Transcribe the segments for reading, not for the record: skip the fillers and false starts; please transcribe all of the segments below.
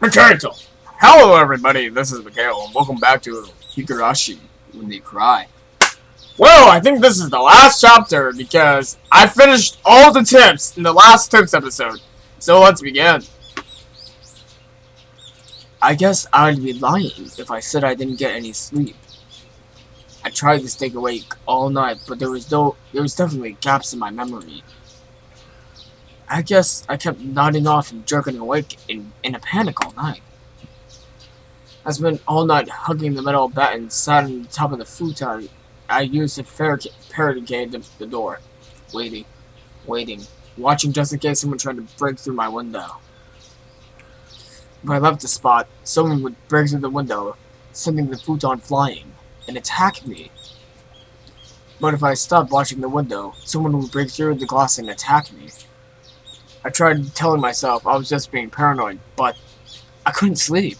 Mikhail! Hello everybody, this is Mikhail, and welcome back to Higurashi When They Cry. Well, I think this is the last chapter because I finished all the tips in the last tips episode. So let's begin. I guess I'd be lying if I said I didn't get any sleep. I tried to stay awake all night, but there was definitely gaps in my memory. I guess I kept nodding off and jerking awake in a panic all night. I spent all night hugging the metal bed and sat on the top of the futon I used to barricade the door, waiting, watching just in case someone tried to break through my window. If I left the spot, someone would break through the window, sending the futon flying, and attack me. But if I stopped watching the window, someone would break through the glass and attack me. I tried telling myself I was just being paranoid, but I couldn't sleep.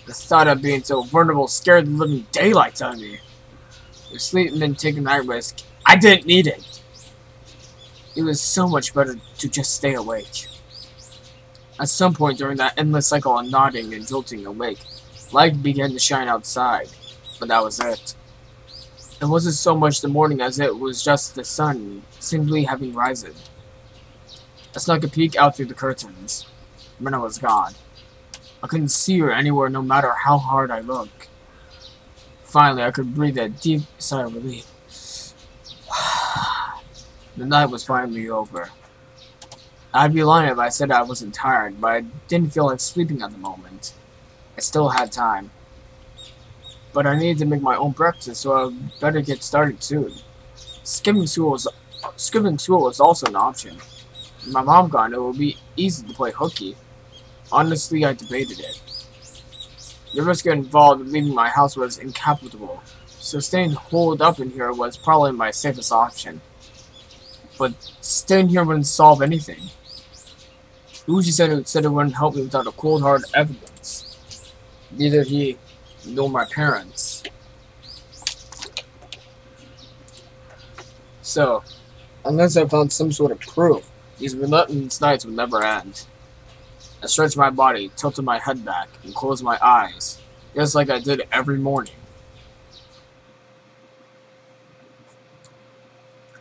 The thought of being so vulnerable scared the living daylights out of me. If sleep meant taking that risk, I didn't need it. It was so much better to just stay awake. At some point during that endless cycle of nodding and jolting awake, light began to shine outside, but that was it. It wasn't so much the morning as it was just the sun simply having risen. I snuck a peek out through the curtains. Myrna was gone. I couldn't see her anywhere no matter how hard I looked. Finally, I could breathe a deep sigh of relief. The night was finally over. I'd be lying if I said I wasn't tired, but I didn't feel like sleeping at the moment. I still had time. But I needed to make my own breakfast, so I'd better get started soon. Skipping school was also an option. With my mom gone, it would be easy to play hooky. Honestly, I debated it. The risk involved in leaving my house was incalculable, so staying holed up in here was probably my safest option. But staying here wouldn't solve anything. Uji said it wouldn't help me without a cold hard evidence. Neither he nor my parents. So, unless I found some sort of proof, these relentless nights would never end. I stretched my body, tilted my head back, and closed my eyes, just like I did every morning.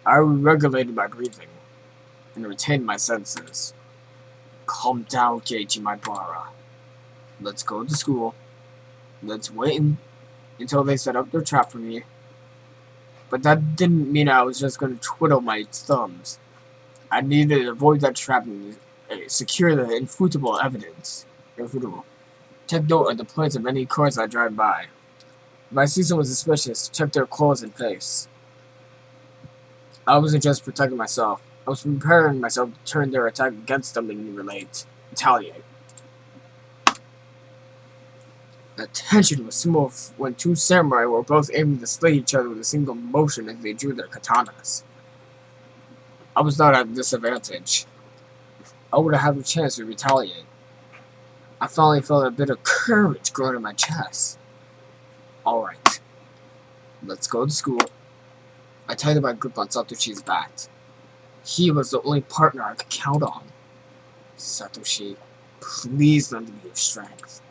I regulated my breathing, and retained my senses. Calm down, Keiichi Maibara. Let's go to school. Let's wait until they set up their trap for me. But that didn't mean I was just going to twiddle my thumbs. I needed to avoid that trap and secure the irrefutable evidence. Take note of the plates of any cars I drive by. If I see someone suspicious, check their clothes and face. I wasn't just protecting myself. I was preparing myself to turn their attack against them and retaliate. The tension was smooth when two samurai were both aiming to slay each other with a single motion as they drew their katanas. I was not at a disadvantage. I would have had a chance to retaliate. I finally felt a bit of courage growing in my chest. Alright. Let's go to school. I tightened my grip on Satoshi's back. He was the only partner I could count on. Satoshi, please lend me your strength.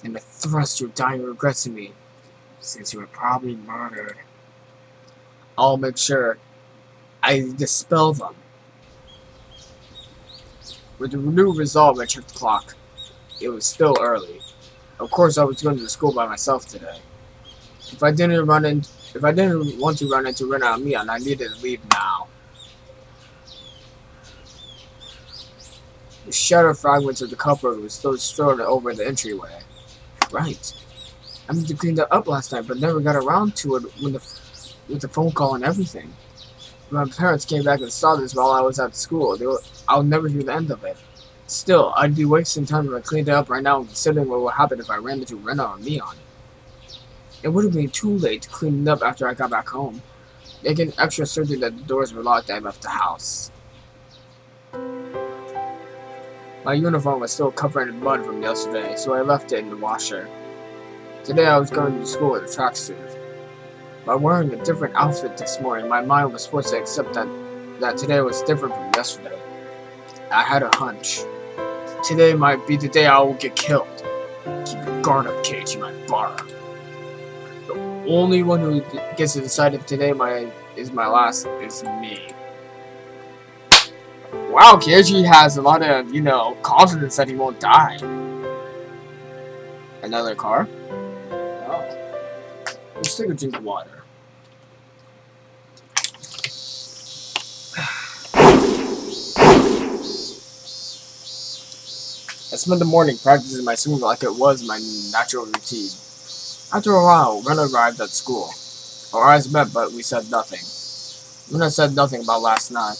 And to thrust your dying regrets in me, since you were probably murdered. I'll make sure I dispel them. With a renewed resolve, I checked the clock. It was still early. Of course, I was going to school by myself today. If I didn't want to run into Rena and Mian, I needed to leave now. The shattered fragments of the cupboard were still strewn over the entryway. Right. I meant to clean that up last night, but never got around to it with the phone call and everything. When my parents came back and saw this while I was at school. I'll never hear the end of it. Still, I'd be wasting time if I cleaned it up right now, considering what would happen if I ran into Rena or Mian. It would have been too late to clean it up after I got back home. Making extra certain that the doors were locked, I left the house. My uniform was still covered in mud from yesterday, so I left it in the washer. Today I was going to school in a tracksuit. By wearing a different outfit this morning, my mind was forced to accept that today was different from yesterday. I had a hunch. Today might be the day I will get killed. Keep your guard up, Cage, you might bar. The only one who gets to decide if today is my last is me. Wow, Keiichi has a lot of, confidence that he won't die. Another car? Oh. Let's take a drink of water. I spent the morning practicing my swing like it was my natural routine. After a while, Ren arrived at school. Our eyes met, but we said nothing. Ren said nothing about last night,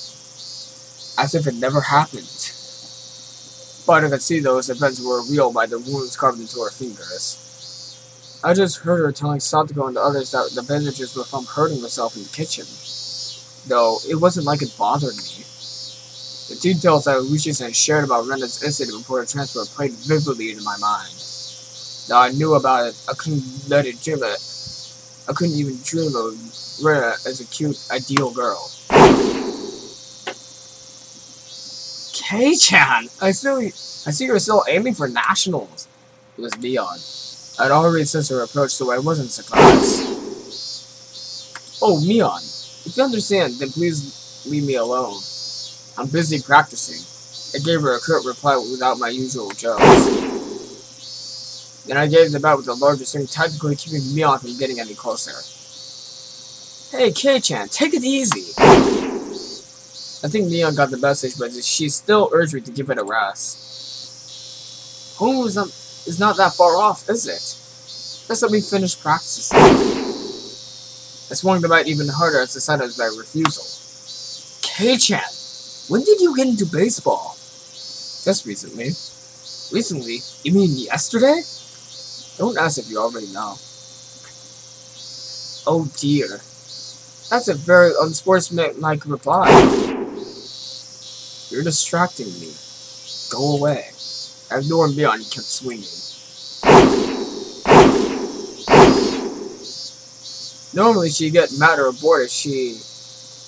as if it never happened. But I could see those events were real by the wounds carved into her fingers. I just heard her telling Satoko and the others that the bandages were from hurting herself in the kitchen. Though, it wasn't like it bothered me. The details that Higurashi-hen shared about Rena's incident before the transfer played vividly into my mind. Though I knew about it, I couldn't even dream of Rena as a cute, ideal girl. Kei-chan! I see you're still aiming for nationals. It was Neon. I'd already sensed her approach, so I wasn't surprised. Oh, Neon. If you understand, then please leave me alone. I'm busy practicing. I gave her a curt reply without my usual jokes. Then I gave the bat with the larger swing, tactically keeping Neon from getting any closer. Hey, Kei-chan, take it easy. I think Neon got the message, but she still urged me to give it a rest. Home is not that far off, is it? Let's let me finish practicing. I swung the bat even harder as decided by refusal. Kei-chan, when did you get into baseball? Just recently. Recently? You mean yesterday? Don't ask if you already know. Oh dear. That's a very unsportsmanlike reply. You're distracting me. Go away. I ignored Leon and kept swinging. Normally she'd get mad or bored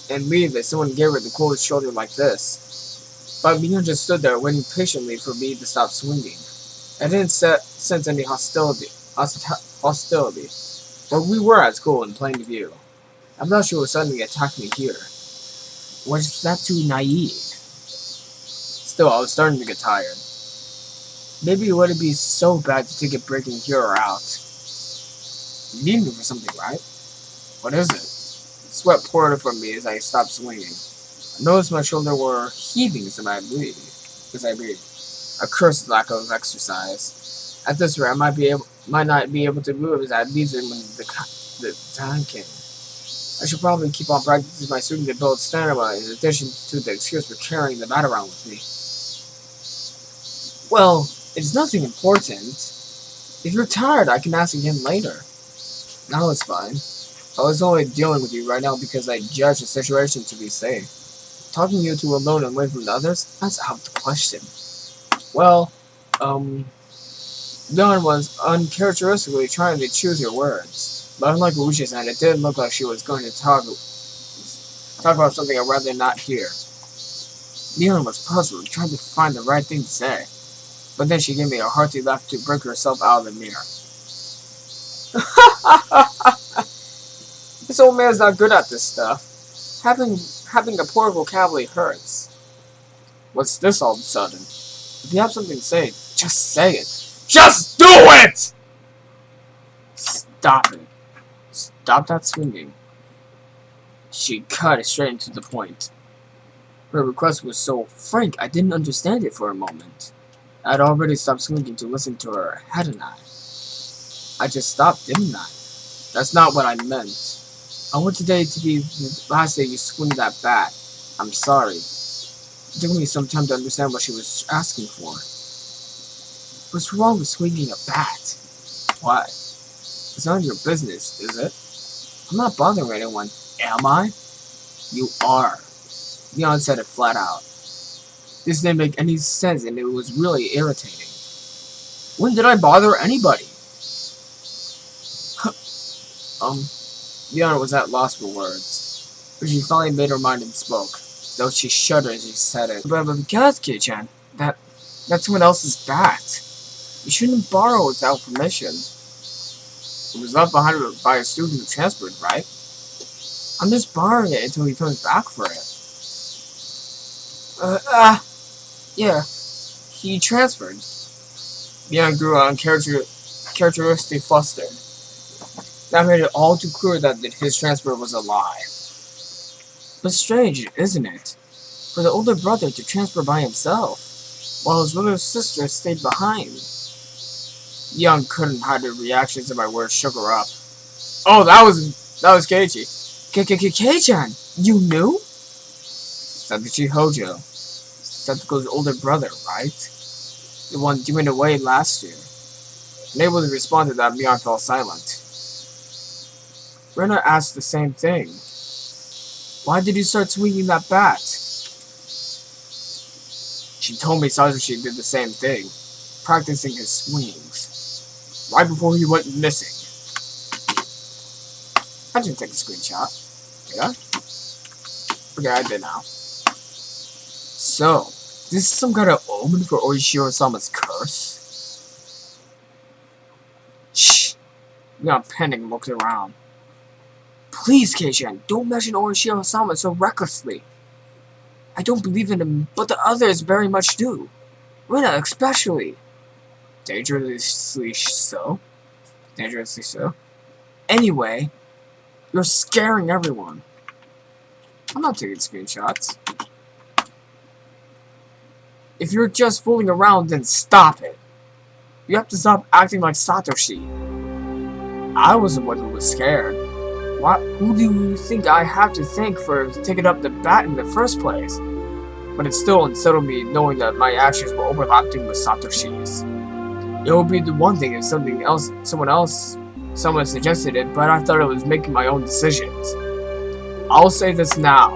and leave if someone gave her the cold shoulder like this. But Leon just stood there waiting patiently for me to stop swinging. I didn't sense any hostility, but we were at school in plain view. I'm not sure suddenly attacked me here. Was that too naive? Still, I was starting to get tired. Maybe it wouldn't be so bad to take a break and hear her out. You need me for something, right? What is it? Sweat poured from me as I stopped swinging. I noticed my shoulders were heaving as I breathed. A cursed lack of exercise. At this rate, I might not be able to move as I needed when the time came. I should probably keep on practicing my swing to build stamina in addition to the excuse for carrying the bat around with me. Well, it's nothing important. If you're tired, I can ask again later. Now it's fine. I was only dealing with you right now because I judged the situation to be safe. Talking you two alone and away from the others, that's out of the question. Well, Leon was uncharacteristically trying to choose your words. But unlike Higurashi-hen, it didn't look like she was going to talk about something I'd rather not hear. Leon was puzzled, trying to find the right thing to say. But then she gave me a hearty laugh to break herself out of the mirror. This old man's not good at this stuff. Having a poor vocabulary hurts. What's this all of a sudden? If you have something to say, just say it. Just do it! Stop it. Stop that swinging. She cut it straight into the point. Her request was so frank, I didn't understand it for a moment. I'd already stopped swinging to listen to her, hadn't I? I just stopped, didn't I? That's not what I meant. I want today to be the last day you swing that bat. I'm sorry. It took me some time to understand what she was asking for. What's wrong with swinging a bat? Why? It's none of your business, is it? I'm not bothering anyone, am I? You are. Leon said it flat out. This didn't make any sense and it was really irritating. When did I bother anybody? Leon was at loss for words. But she finally made her mind and spoke, though she shuddered as she said it. But Kei-chan, that That's someone else's bat. You shouldn't borrow without permission. It was left behind by a student who transferred, right? I'm just borrowing it until he comes back for it. Yeah. He transferred. Mian grew uncharacteristically flustered. That made it all too clear that his transfer was a lie. But strange, isn't it? For the older brother to transfer by himself, while his little sister stayed behind. Young couldn't hide the reactions of my words shook her up. Oh, that was Keiichi. Kei-chan, you knew? Satoshi Hojo. Satoko's older brother, right? The one doing away last year. Unable to respond to that, Mian fell silent. Rena asked the same thing. Why did you start swinging that bat? She told me Satoshi did the same thing, practicing his swings. Right before he went missing. I didn't take a screenshot. Did I? Okay, I did now. So, this is some kind of omen for Oishiro-sama's curse? Shh! We got panic and looked around. Please, Kei-chan, don't mention Oishiro-sama so recklessly. I don't believe in him, but the others very much do. Rena especially. Dangerously so? Dangerously so? Anyway, you're scaring everyone. I'm not taking screenshots. If you're just fooling around, then stop it. You have to stop acting like Satoshi. I was the one who was scared. Who do you think I have to thank for taking up the bat in the first place? But it still unsettled me knowing that my actions were overlapping with Satoshi's. It would be the one thing if someone suggested it, but I thought I was making my own decisions. I'll say this now.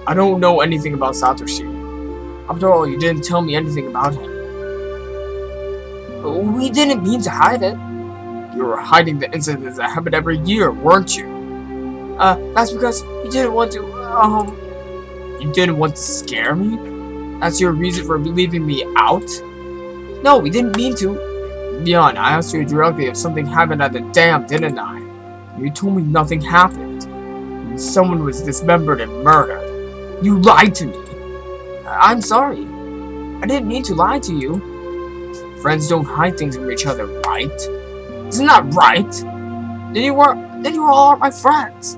I don't know anything about Satoshi. After all, you didn't tell me anything about him. We didn't mean to hide it. You were hiding the incidents that happen every year, weren't you? That's because you didn't want to, You didn't want to scare me? That's your reason for leaving me out? No, we didn't mean to. Mian, I asked you directly if something happened at the dam, didn't I? You told me nothing happened. And someone was dismembered and murdered. You lied to me. I'm sorry. I didn't mean to lie to you. Friends don't hide things from each other, right? Isn't that right? Then you were all my friends.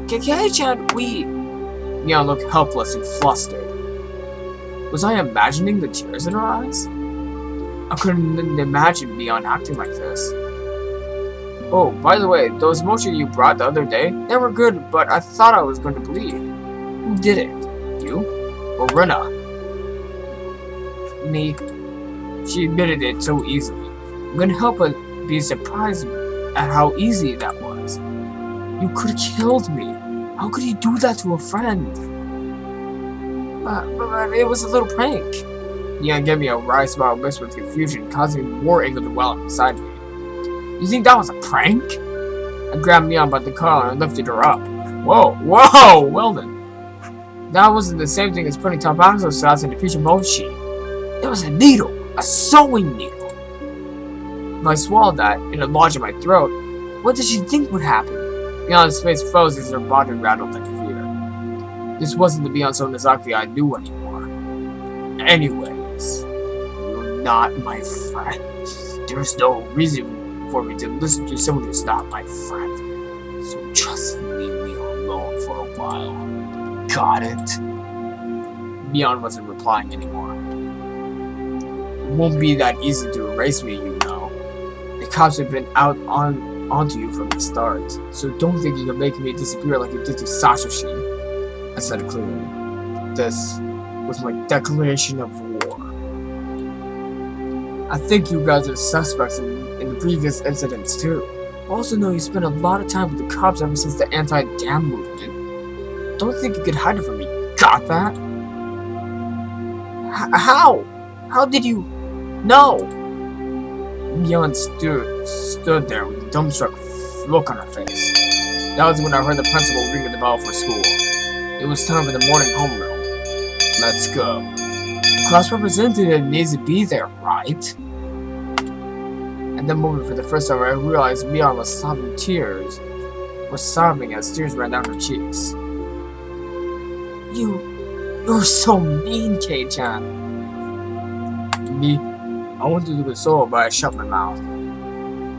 Kei-chan, Mian looked helpless and flustered. Was I imagining the tears in her eyes? I couldn't imagine Mian acting like this. Oh, by the way, those mochi you brought the other day, they were good, but I thought I was going to bleed. Who did it? You? Or Rena? Me. She admitted it so easily. I couldn't help but be surprised at how easy that was. You could have killed me. How could you do that to a friend? But it was a little prank. Mian gave me a wry smile mixed with confusion, causing more anger to well up inside me. You think that was a prank? I grabbed Mian by the collar and lifted her up. Whoa, well then. That wasn't the same thing as putting Tabasco sauce in the piece of mochi. It was a needle, a sewing needle. If I swallowed that, and it lodged in my throat, what did she think would happen? Mian's face froze as her body rattled like fear. This wasn't the Mian Sonozaki I knew anymore. Anyways, you're not my friend. There's no reason for me to listen to someone who's not my friend. So just leave me alone for a while. Got it? Mian wasn't replying anymore. It won't be that easy to erase me, you know. The cops have been onto you from the start, so don't think you can make me disappear like you did to Satoshi. I said it clearly. This was my declaration of war. I think you guys are suspects in the previous incidents too. I also know you spent a lot of time with the cops ever since the anti-dam movement. Don't think you could hide it from me. Got that? How? How did you know? Mian stood there with a dumbstruck look on her face. That was when I heard the principal ringing the bell for school. It was time for the morning homeroom. Let's go. Class representative needs to be there, right? At that moment, for the first time, I realized Mion was sobbing as tears ran down her cheeks. You're so mean, Kei-chan. Me, I wanted to console, but I shut my mouth.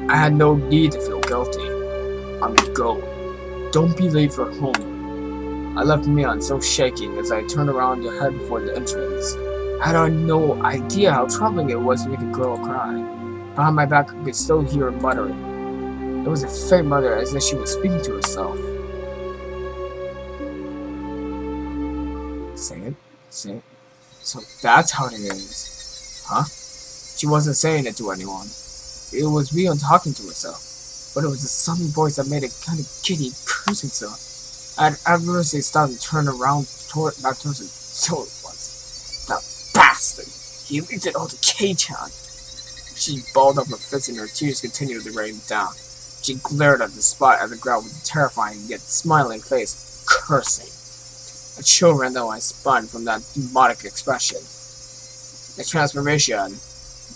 I had no need to feel guilty. I'm gonna go. Don't be late for home. I left Mion so shaking as I turned around to head for the entrance. I had no idea how troubling it was to make a girl cry. Behind my back, I could still hear her muttering. It was a faint mutter as if she was speaking to herself. Say it. So that's how it is. Huh? She wasn't saying it to anyone. It was Mion talking to herself. But it was a southern voice that made it kind of giddy, cursing so. I had adversely stopped and turned around back towards it. So it was. That bastard! He leaked it all to Kei-chan. She balled up her fists and her tears continued to rain down. She glared at the spot at the ground with a terrifying yet smiling face, cursing. A chill ran down my spine from that demonic expression.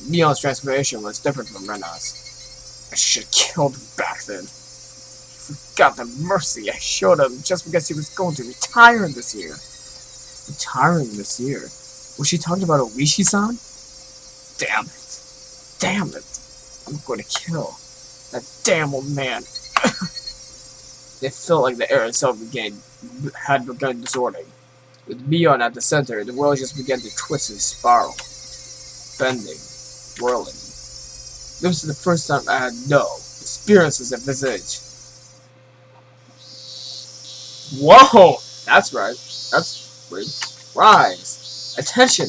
Neon's transformation was different from Rena's. I should have killed him back then. I forgot the mercy I showed him just because he was going to retire this year. Retiring this year? Was she talking about Oishi-san? Damn it. I'm going to kill that damn old man. It felt like the air itself had begun distorting. With Mion at the center, the world just began to twist and spiral. Bending. Whirling. This was the first time I had no experiences of visage. Whoa! That's right. That's weird. Rise! Attention!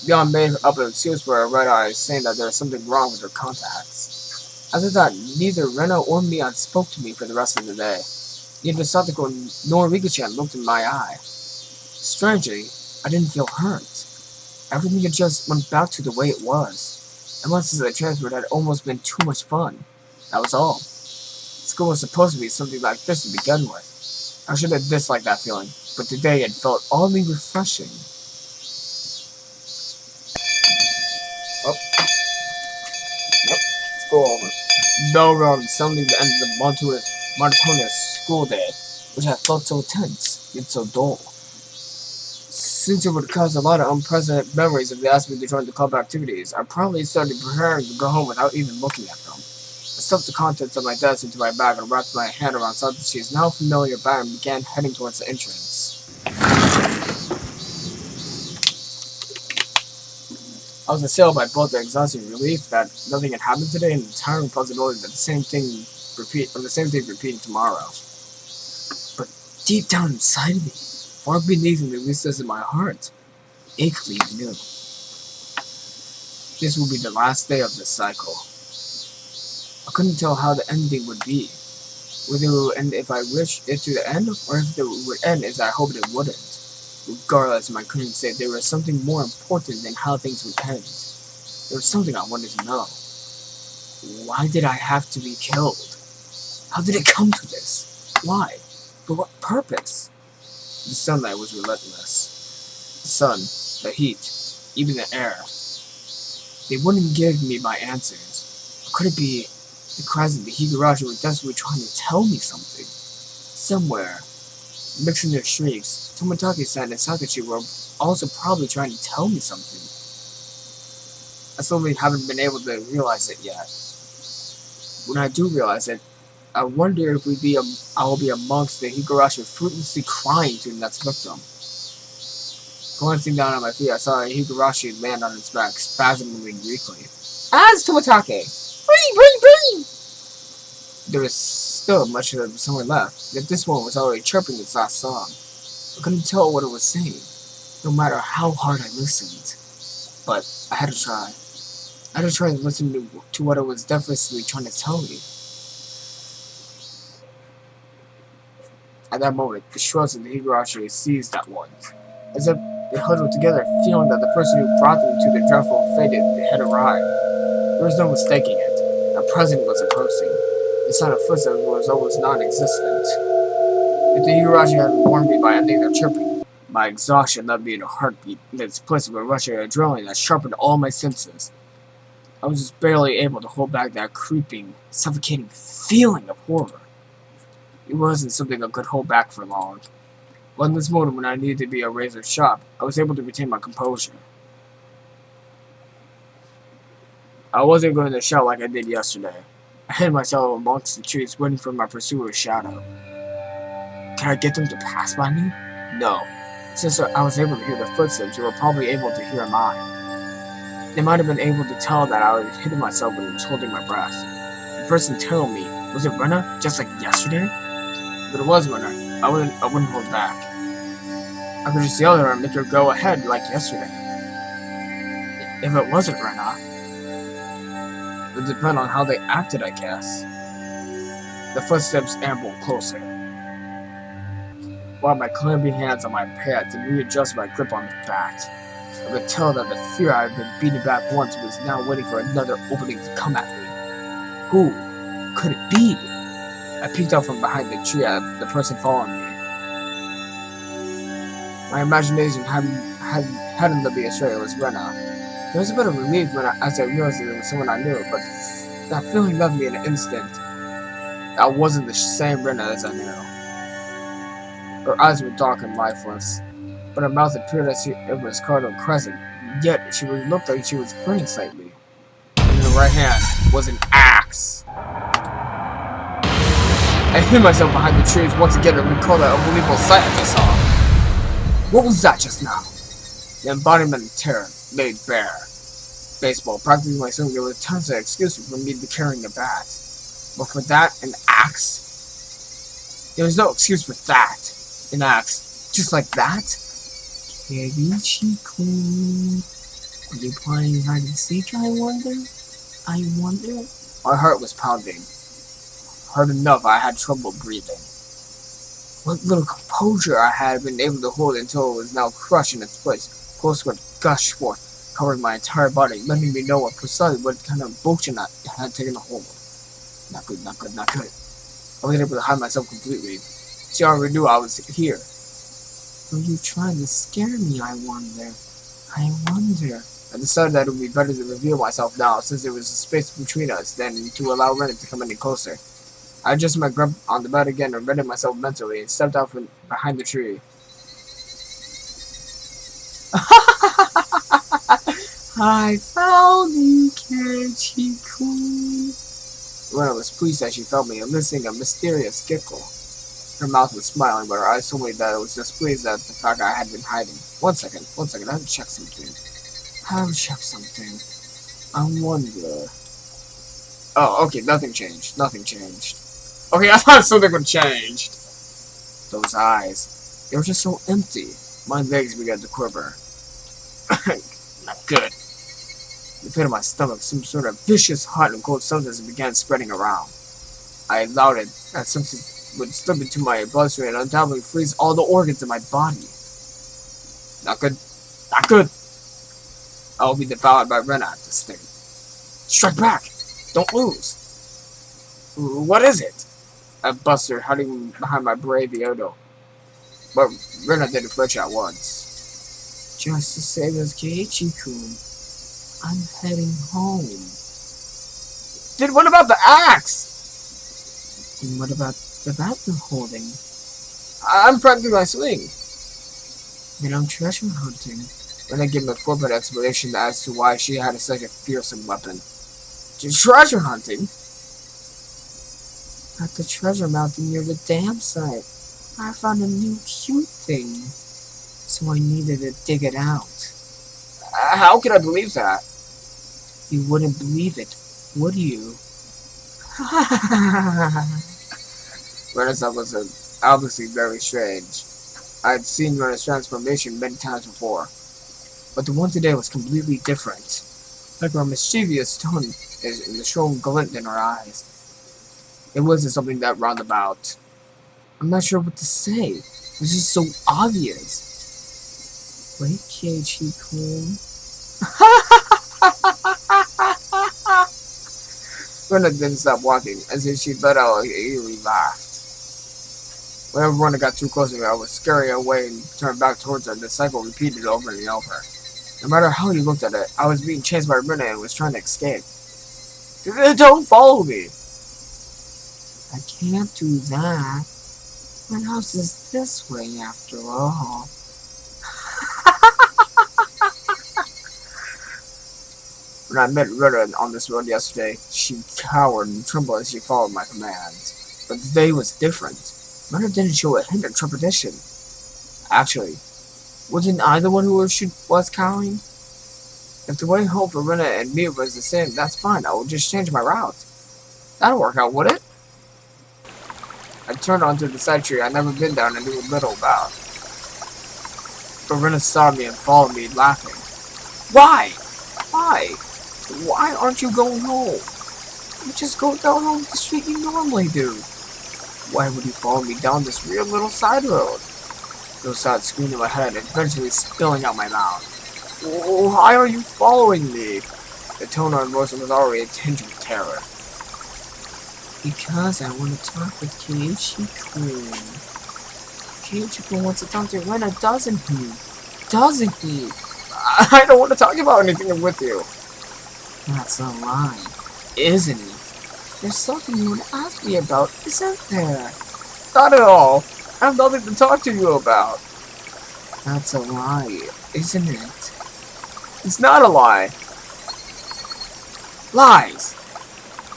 Mion made up an excuse for her red eyes, saying that there was something wrong with her contacts. After that, neither Rena or Mion spoke to me for the rest of the day. Neither Satoko nor Rika-chan looked in my eye. Strangely, I didn't feel hurt. Everything had just went back to the way it was. And once the transfer had almost been too much fun. That was all. School was supposed to be something like this to begin with. I should have disliked that feeling, but today it felt oddly refreshing. Oh. Yep, school over. Bell rang, suddenly the end of the monotonous school day, which had felt so tense, yet so dull. Since it would cause a lot of unpleasant memories if they asked me to join the club activities, I probably started preparing to go home without even looking at them. I stuffed the contents of my desk into my bag and wrapped my hand around something she is now familiar bag and began heading towards the entrance. I was assailed by both the exhausting relief that nothing had happened today and the tiring possibility that the same thing repeating tomorrow. But deep down inside me, far beneath in the recesses of my heart, achy I knew. This would be the last day of this cycle. I couldn't tell how the ending would be. Whether it would end if I wished it to end, or if it would end as I hoped it wouldn't. Regardless, I couldn't say there was something more important than how things would end. There was something I wanted to know. Why did I have to be killed? How did it come to this? Why? For what purpose? The sunlight was relentless. The sun, the heat, even the air. They wouldn't give me my answers. Or could it be the cries of the Higurashi were desperately trying to tell me something? Somewhere, mixing their shrieks, Tomitake-san and Sakachi were also probably trying to tell me something. I still haven't been able to realize it yet. When I do realize it, I wonder if I will be amongst the Higurashi fruitlessly crying to the next victim. Glancing down at my feet, I saw a Higurashi land on its back, spasming weakly. As Tomitake! Breathe! There was still much of the summer left, yet this one was already chirping its last song. I couldn't tell what it was saying, no matter how hard I listened. But I had to try. I had to try to listen to what it was definitely trying to tell me. At that moment, the shrugs of the Higurashi seized at once, as if they huddled together, feeling that the person who brought them to their dreadful fate had arrived. There was no mistaking it. A present was approaching. The sound of footsteps was almost non-existent. If the Higurashi had warned me by ending their chirping, My exhaustion left me in a heartbeat in its place of a rush of adrenaline that sharpened all my senses. I was just barely able to hold back that creeping, suffocating feeling of horror. It wasn't something I could hold back for long. But in this moment when I needed to be a razor sharp, I was able to retain my composure. I wasn't going to shout like I did yesterday. I hid myself amongst the trees waiting for my pursuer's shadow. Can I get them to pass by me? No. Since I was able to hear their footsteps, they were probably able to hear mine. They might have been able to tell that I was hitting myself when I was holding my breath. The person telling me, was it Rena, just like yesterday? If it was Rena, I wouldn't hold back. I could just yell at her and make her go ahead like yesterday. If it wasn't Rena, it would depend on how they acted, I guess. The footsteps ambled closer. While my clammy hands on my pads and readjusted my grip on the bat, I could tell that the fear I had been beaten back once was now waiting for another opening to come at me. Who could it be? I peeked out from behind the tree at the person following me. My imagination hadn't led me astray. It was Rena. There was a bit of relief as I realized that it was someone I knew, but that feeling left me in an instant. That wasn't the same Rena as I knew. Her eyes were dark and lifeless, but her mouth appeared as if it was carved on crescent, yet she looked like she was grinning slightly. And in her right hand was an axe. I hid myself behind the trees once again and recalled that unbelievable sight I just saw. What was that just now? The embodiment of terror, laid bare. Baseball, practicing my swing, there were tons of excuses for me to carrying a bat. But for that, an axe? There was no excuse for that. An axe. Just like that? Higurashi-kun. Are you playing hide and seek, I wonder? My heart was pounding. Hard enough, I had trouble breathing. What little composure I had been able to hold until it was now crushed in its place. Cold sweat gushed forth, covering my entire body, letting me know what kind of emotion I had taken a hold of. Not good. I wasn't able to hide myself completely. She already knew I was here. Were you trying to scare me, I wonder? I decided that it would be better to reveal myself now, since there was a space between us, than to allow Renan to come any closer. I adjusted my grip on the bed again and readied myself mentally and stepped out from behind the tree. I found you, Higurashi-kun. Rena was pleased that she felt me, emitting a mysterious giggle. Her mouth was smiling, but her eyes told me that it was displeased at the fact I had been hiding. One second, I have to check something. I wonder... Oh, okay, nothing changed. Okay, I thought something would change. Those eyes. They were just so empty. My legs began to quiver. Not good. In the pit of my stomach, some sort of vicious, hot and cold substance began spreading around. I allowed it. That substance would slip into my bloodstream and undoubtedly freeze all the organs in my body. Not good. I will be devoured by Rena at this thing. Strike back! Don't lose! What is it? I busted, hiding behind my brave Yodo. But Rena didn't flinch at once. Just the same as Higurashi-kun. I'm heading home. Then what about the axe? And what about the bat you're holding? I'm practicing my swing. Then I'm treasure hunting. Rena gave me a 4-minute explanation as to why she had such a fearsome weapon. Treasure hunting? At the treasure mountain near the dam site, I found a new cute thing, so I needed to dig it out. How could I believe that? You wouldn't believe it, would you? Rena's was obviously very strange. I had seen Rena's transformation many times before, but the one today was completely different. Like her mischievous tone and the strong glint in her eyes. It wasn't something that roundabout. I'm not sure what to say. It was just so obvious. Wait, Higurashi-kun. Rena didn't stop walking, as if she let out a eerie laugh. Whenever Rona got too close to me, I would scurry away and turn back towards her. The cycle repeated over and over. No matter how you looked at it, I was being chased by Rena and was trying to escape. Don't follow me! I can't do that. My house is this way after all. When I met Rena on this road yesterday, she cowered and trembled as she followed my commands. But today was different. Rena didn't show a hint of trepidation. Actually, wasn't I the one who was cowering? If the way home for Rena and me was the same, that's fine. I will just change my route. That'll work out, would it? I turned onto the side street I'd never been down and knew little about. But Rena saw me and followed me, laughing. Why? Why? Why aren't you going home? You just go down home the street you normally do. Why would you follow me down this weird little side road? Those thoughts screamed in my head and eventually spilling out my mouth. Why are you following me? The tone on voice was already a tinge of terror. Because I want to talk with Keiichi-kun. Keiichi-kun wants to talk to Rena, doesn't he? Doesn't he? I don't want to talk about anything with you. That's a lie, isn't it? There's something you want to ask me about, isn't there? Not at all. I have nothing to talk to you about. That's a lie, isn't it? It's not a lie. Lies!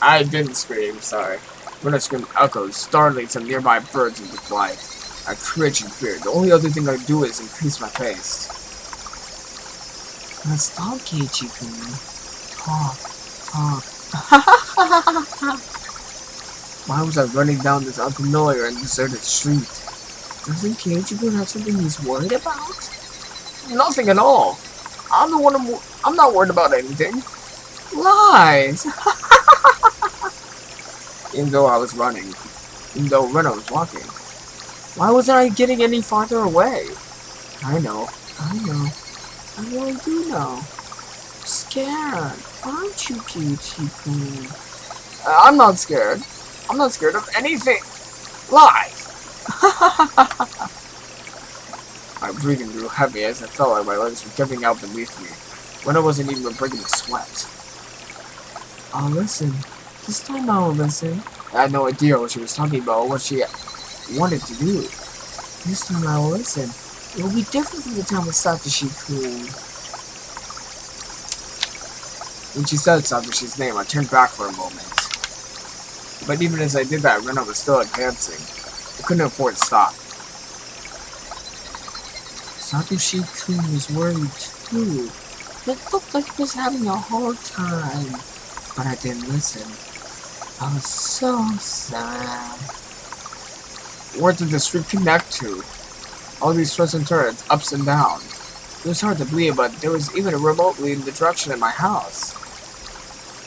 I didn't scream, sorry. When I screamed echoed, startling some nearby birds into flight. I cringed in fear. The only other thing I could do is increase my pace. Let's talk, Keiichi-kun. Talk. Why was I running down this unfamiliar and deserted street? Doesn't Keiichi-kun have something he's worried about? Nothing at all. I'm not worried about anything. Lies! Even though I was running, even though Rena was walking, why wasn't I getting any farther away? I know. I really do know. Scared, aren't you, Keiichi-kun? I'm not scared. I'm not scared of anything. Lies! My breathing grew heavy as I felt like my legs were giving out beneath me, when I wasn't even breaking a sweat. I'll listen. This time I'll listen. I had no idea what she was talking about or what she wanted to do. This time I will listen. It will be different from the time with Satoshi-kun. When she said Satoshi's name, I turned back for a moment. But even as I did that, Rena was still advancing. I couldn't afford to stop. Satoshi-kun was worried too. It looked like he was having a hard time. But I didn't listen. I was so sad. Where did the street connect to? All these twists and turns, ups and downs. It was hard to believe, but there was even a remote lead in the direction of my house.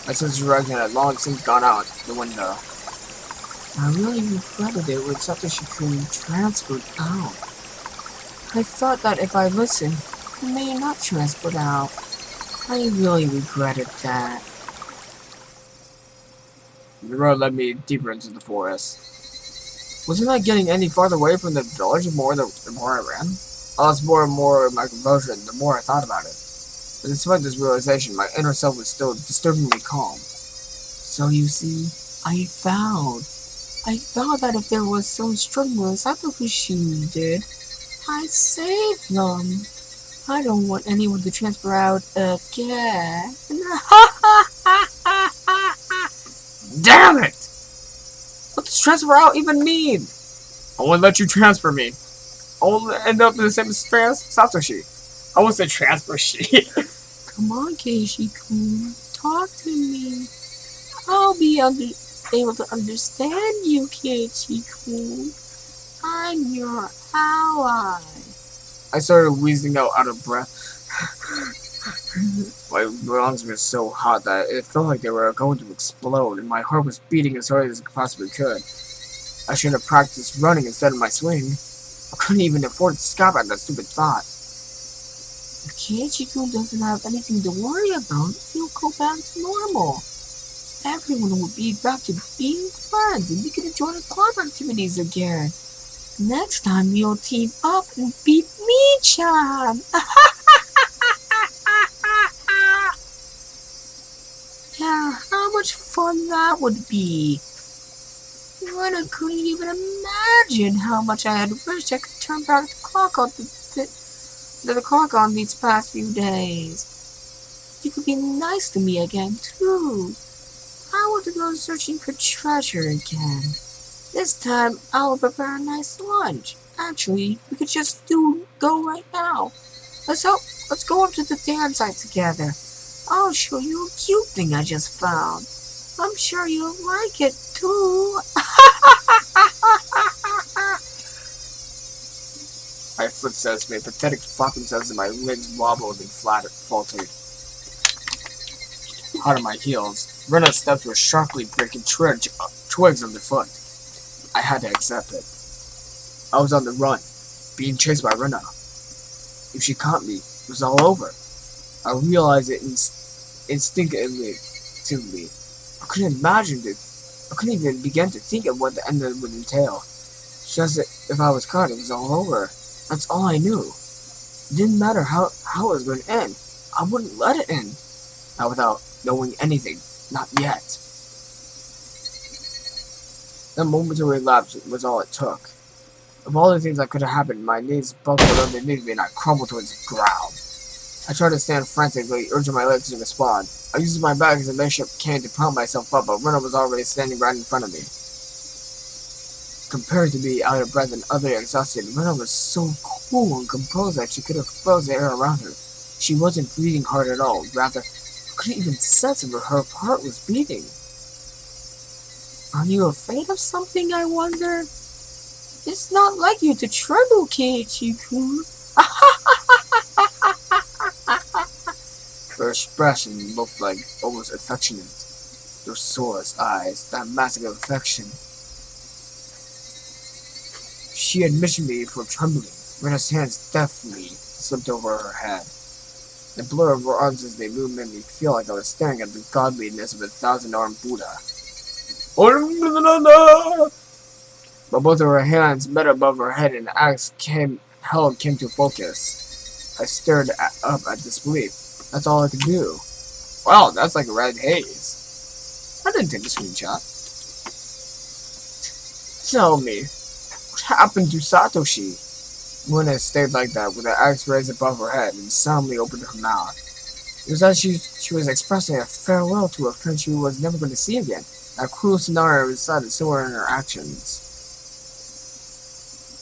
My sense of direction had long since gone out the window. I really regretted it when Satoshi-kun transferred out. I thought that if I listened, he may not transfer out. I really regretted that. The road led me deeper into the forest. Wasn't I getting any farther away from the village the more I ran? I lost more and more of my composure the more I thought about it. But despite this realization, my inner self was still disturbingly calm. So you see, I vowed that if there was some struggle as Satoshi did, I'd save them. I don't want anyone to transfer out again. Damn it! What does transfer out even mean? I won't let you transfer me. I won't end up in the same as Satoshi. I won't say transfer she. Come on, Keiichi-kun. Talk to me. I'll be able to understand you, Keiichi-kun. I'm your ally. I started wheezing out of breath. My lungs were so hot that it felt like they were going to explode, and my heart was beating as hard as it possibly could. I should have practiced running instead of my swing. I couldn't even afford to stop at that stupid thought. If Keiichi-kun doesn't have anything to worry about, he'll go back to normal. Everyone will be back to being friends, and we can enjoy the club activities again. Next time you'll team up and beat me, Chan! Yeah, how much fun that would be! I couldn't even imagine how much I had wished I could turn back the clock on these past few days. You could be nice to me again, too. I want to go searching for treasure again. This time, I'll prepare a nice lunch. Actually, we could just go right now. Let's go up to the dam site together. I'll show you a cute thing I just found. I'm sure you'll like it, too. My foot says made pathetic flopping sounds and my legs wobbled and faltered. Hot on my heels, Rena's steps were sharply breaking twigs underfoot. I had to accept it. I was on the run, being chased by Rena. If she caught me, it was all over. I realized it instinctively. I couldn't imagine it. I couldn't even begin to think of what the end would entail. Just if I was caught, it was all over. That's all I knew. It didn't matter how it was going to end. I wouldn't let it end. Not without knowing anything. Not yet. That momentary lapse was all it took. Of all the things that could have happened, my knees buckled underneath me and I crumbled towards the ground. I tried to stand frantically, urging my legs to respond. I used my back as a makeshift cane to prop myself up, but Rena was already standing right in front of me. Compared to me, out of breath and utterly exhausted, Rena was so cool and composed that she could have frozen the air around her. She wasn't breathing hard at all. Rather, I couldn't even sense if her heart was beating. Are you afraid of something, I wonder? It's not like you to tremble, Keiichi-kun. Her expression looked like almost affectionate. Those soulless eyes, that mask of affection. She admitted me for trembling. Rena's hands deftly slipped over her head. The blur of her arms as they moved made me feel like I was staring at the godliness of a 1,000-armed Buddha. But both of her hands met above her head and the axe came to focus. I stared up at disbelief. That's all I could do. Wow, that's like a red haze. I didn't take a screenshot. Tell me, what happened to Satoshi? Luna stayed like that, with the axe raised above her head, and solemnly opened her mouth. It was as she was expressing a farewell to a friend she was never going to see again. That cruel scenario recited somewhere in her actions.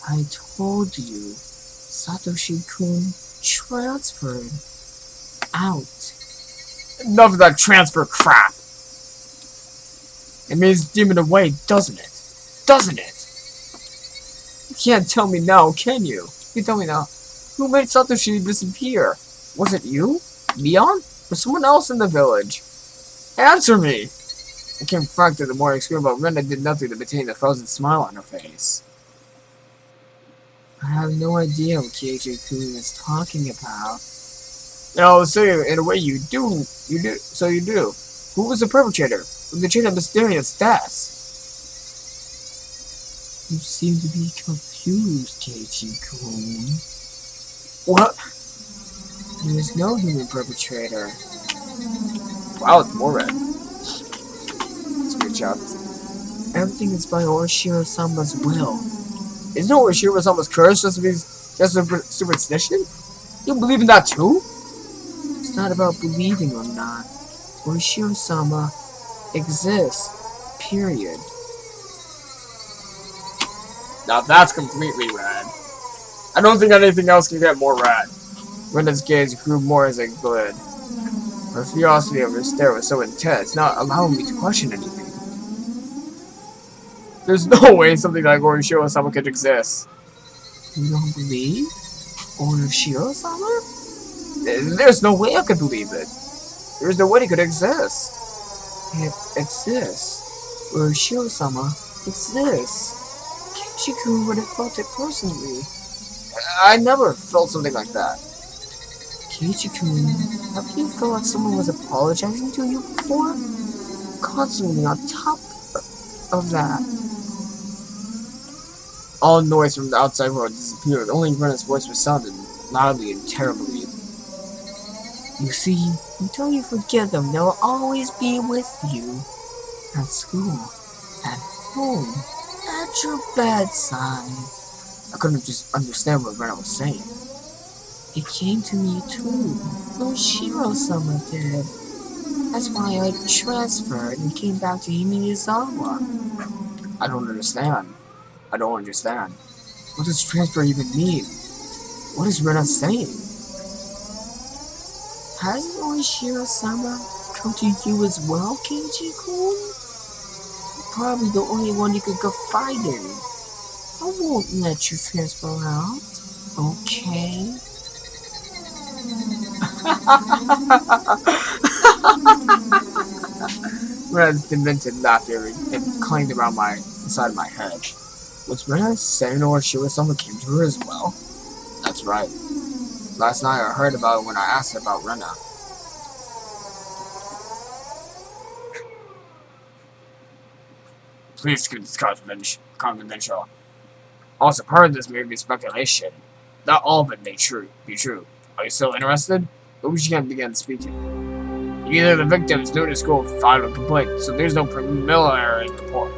I told you, Satoshi-kun transferred out. Enough of that transfer crap! It means demon away, doesn't it? Doesn't it? You can't tell me now, can you? You tell me now. Who made Satoshi disappear? Was it you? Leon? Or someone else in the village? Answer me! I became frantic the more I screamed, but Rena did nothing to maintain the frozen smile on her face. I have no idea what Keiichi-kun is talking about. So in a way you do. So you do. Who was the perpetrator? Who the chain of mysterious deaths? You seem to be confused, Keiichi-kun. What? There is no human perpetrator. Wow, it's more red. That's a good job. Everything is by Orishiro-sama's will. Isn't Orishiro-sama's curse just a superstition? You believe in that too? It's not about believing or not. Orishiro-sama exists. Period. Now that's completely rad. I don't think anything else can get more rad. Rena's gaze grew more as it glowed. Her curiosity of her stare was so intense, not allowing me to question anything. There's no way something like Orishiro-sama could exist. You don't believe? Orishiro-sama? There's no way I could believe it. There's no way it could exist. It exists. Orishiro-sama exists. Keiichi-kun would have felt it personally. I never felt something like that. Keiichi-kun, have you felt like someone was apologizing to you before? Constantly on top of that. All noise from the outside world disappeared. Only Rena's voice resounded loudly and terribly. You see, until you forget them, they will always be with you. At school, at home, at your bedside. I couldn't just understand what Rena was saying. It came to me too. Oshiro-sama did. That's why I transferred and came back to Himiyazawa. I don't understand. I don't understand. What does transfer even mean? What is Rena saying? Hasn't Oshiro-sama come to you as well, Kenji-kun? Probably the only one you could confide in. I won't let you transfer out, okay? Rena's demented laughter and clanged around inside my head. Was Rena saying Oshiro-sama came to her as well? That's right. Last night I heard about it when I asked her about Rena. Please keep this confidential. Also, part of this may be speculation. Not all of it may be true. Are you still interested? Uchi-hen began speaking. Neither the victims nor the school filed a complaint, so there's no preliminary report.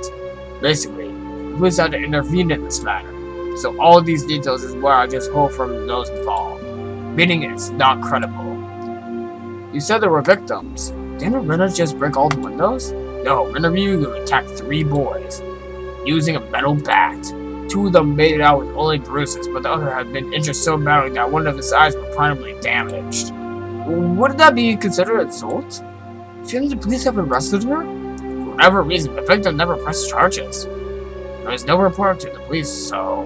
Basically, the police had to intervene in this matter. So all of these details is where I just hold from those involved. Meaning it's not credible. You said there were victims. Didn't Rena just break all the windows? No, Rena Ryugu attacked 3 boys using a metal bat. 2 of them made it out with only bruises, but the other had been injured so badly that one of his eyes were permanently damaged. Wouldn't that be considered assault? Shouldn't the police have arrested her? For whatever reason, the victim never pressed charges. There was no report to the police, so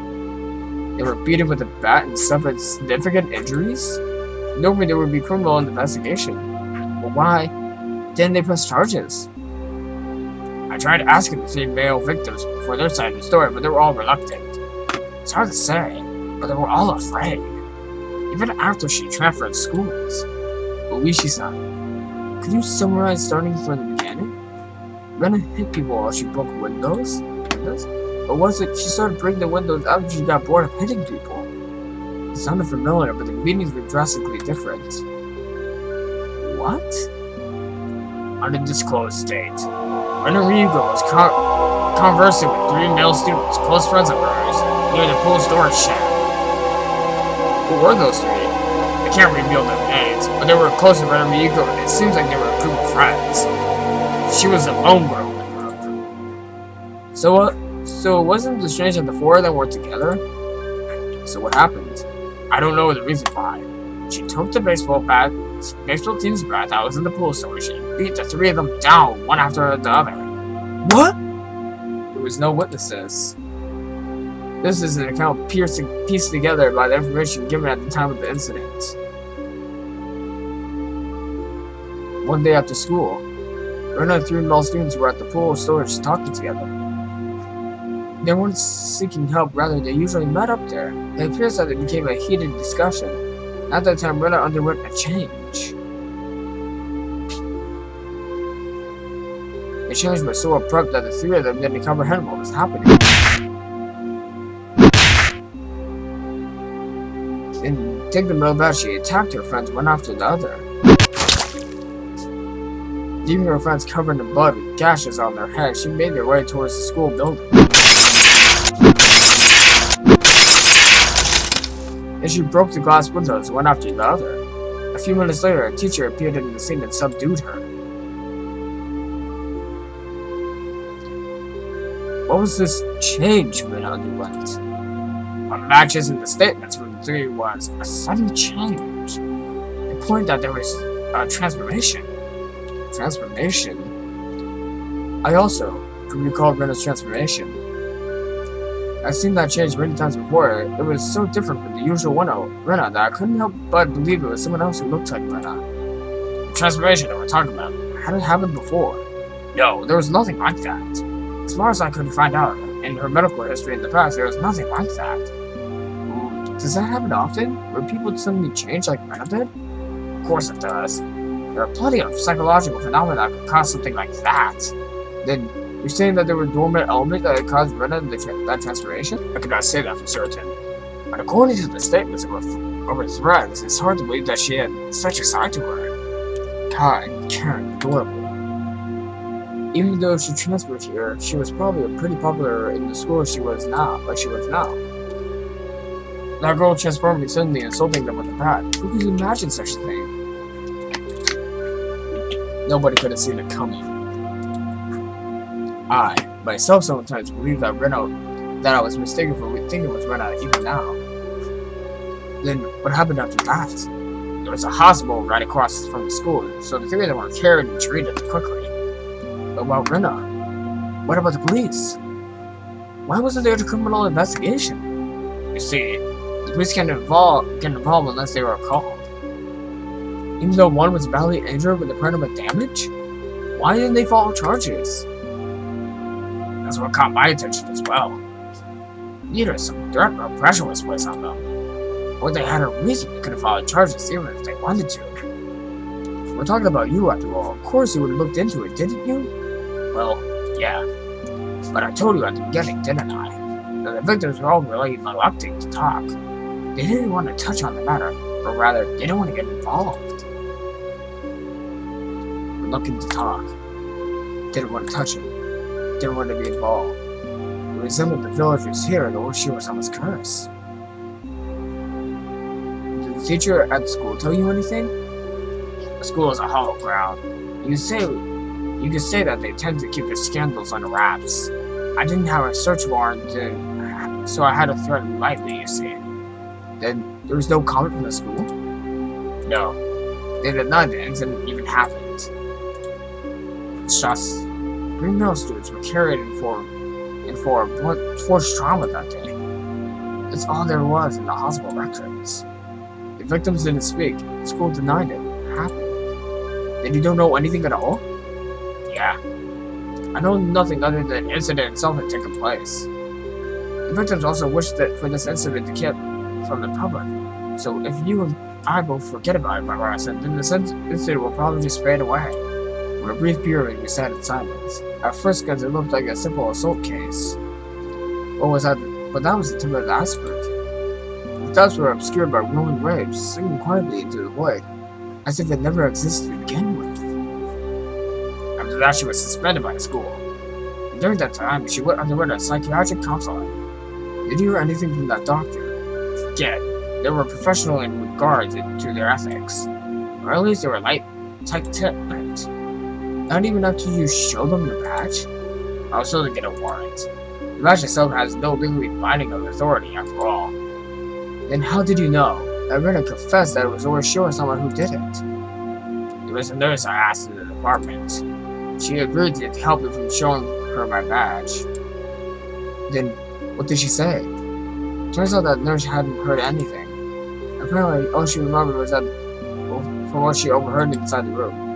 they were beaten with a bat and suffered significant injuries? Normally there would be criminal investigation. But why didn't they press charges? I tried asking the 3 male victims for their side of the story, but they were all reluctant. It's hard to say, but they were all afraid. Even after she transferred schools. Oishi-san, could you summarize starting from the beginning? Rena hit people while she broke windows? Or was it she started breaking the windows after she got bored of hitting people? It sounded familiar, but the meanings were drastically different. What? Undisclosed state. Rena Ryugu was conversing with 3 male students, close friends of hers, near the pool storage shed. Who were those 3? I can't reveal their names, but they were close to Rena Ryugu, and it seems like they were a group of friends. She was the lone girl in the group. So it wasn't the strange that the 4 of them were together? So what happened? I don't know the reason why. She took the baseball team's bat that was in the pool storage and beat the 3 of them down, one after the other. What? There was no witnesses. This is an account pieced together by the information given at the time of the incident. One day after school, Rena and 3 male students were at the pool storage talking together. They weren't seeking help, rather they usually met up there. It appears that it became a heated discussion. At that time, Rena underwent a change. The change was so abrupt that the 3 of them didn't comprehend what was happening. In taking the metal bat, she attacked her friends one after the other, leaving her friends covered in blood with gashes on their heads. She made their way towards the school building. And she broke the glass windows one after the other. A few minutes later, a teacher appeared in the scene and subdued her. What was this change Rena underwent? What matches in the statements from the 3 was a sudden change. They pointed that there was a transformation. Transformation? I also can recall Rena's transformation. I've seen that change many times before. It was so different from the usual Rena that I couldn't help but believe it was someone else who looked like Rena. The transformation that we're talking about, had it happened before? No, there was nothing like that. As far as I could find out, in her medical history in the past, there was nothing like that. Does that happen often? Where people suddenly change like Rena did? Of course it does. There are plenty of psychological phenomena that could cause something like that. Then, You're saying that there were dormant elements that had caused Rena that transformation? I cannot say that for certain. But according to the statements over threads, it's hard to believe that she had such a side to her. Kind, caring, adorable. Even though she transferred here, she was probably pretty popular in the school she was now. That girl transforming suddenly insulting them with a bat. Who could imagine such a thing? Nobody could have seen it coming. I, myself, sometimes believe that I was mistaken for thinking it was Rena even now. Then, what happened after that? There was a hospital right across from the school, so the three of them were carried and treated quickly. But about Rena? What about the police? Why wasn't there a criminal investigation? You see, the police can't get involved unless they were called. Even though one was badly injured with the permanent damage? Why didn't they file charges? That's what caught my attention as well. Either some threat or pressure was placed on them, or they had a reason they couldn't file charges even if they wanted to. We're talking about you after all. Of course you would have looked into it, didn't you? Well, yeah. But I told you at the beginning, didn't I? That the victims were all really reluctant to talk. They didn't want to touch on the matter, or rather, they didn't want to get involved. Reluctant to talk. Didn't want to touch it. Didn't want to be involved. It resembled the villagers here in Oshiro-sama's curse. Did the teacher at the school tell you anything? The school is a hollow ground. You could say that they tend to keep their scandals under wraps. I didn't have a search warrant, so I had to threaten lightly, you see. Then there was no comment from the school? No. They denied the incident even happened. It's just 3 male students were carried in for forced trauma that day. That's all there was in the hospital records. The victims didn't speak. The school denied it. It happened. Then you don't know anything at all? Yeah. I know nothing other than the incident itself had taken place. The victims also wished for this incident to keep from the public. So if you and I both forget about it by what I said, then this incident will probably just fade away. For a brief period, we sat in silence. At first, because it looked like a simple assault case. But that was the tip of the iceberg. The thoughts were obscured by rolling waves, singing quietly into the void, as if it never existed to begin with. After that, she was suspended by the school. And during that time, she underwent a psychiatric counseling. Did you hear anything from that doctor? Forget. They were professional in regard to their ethics. Or at least they were tight-lipped. Not even after you show them your badge? I was told to get a warrant. The badge itself has no legally binding authority after all. Then how did you know? I Rena confessed that it was Oshiro-sama who did it. There was a nurse I asked in the department. She agreed to help me from showing her my badge. Then, what did she say? Turns out that nurse hadn't heard anything. Apparently, all she remembered was that from what she overheard inside the room.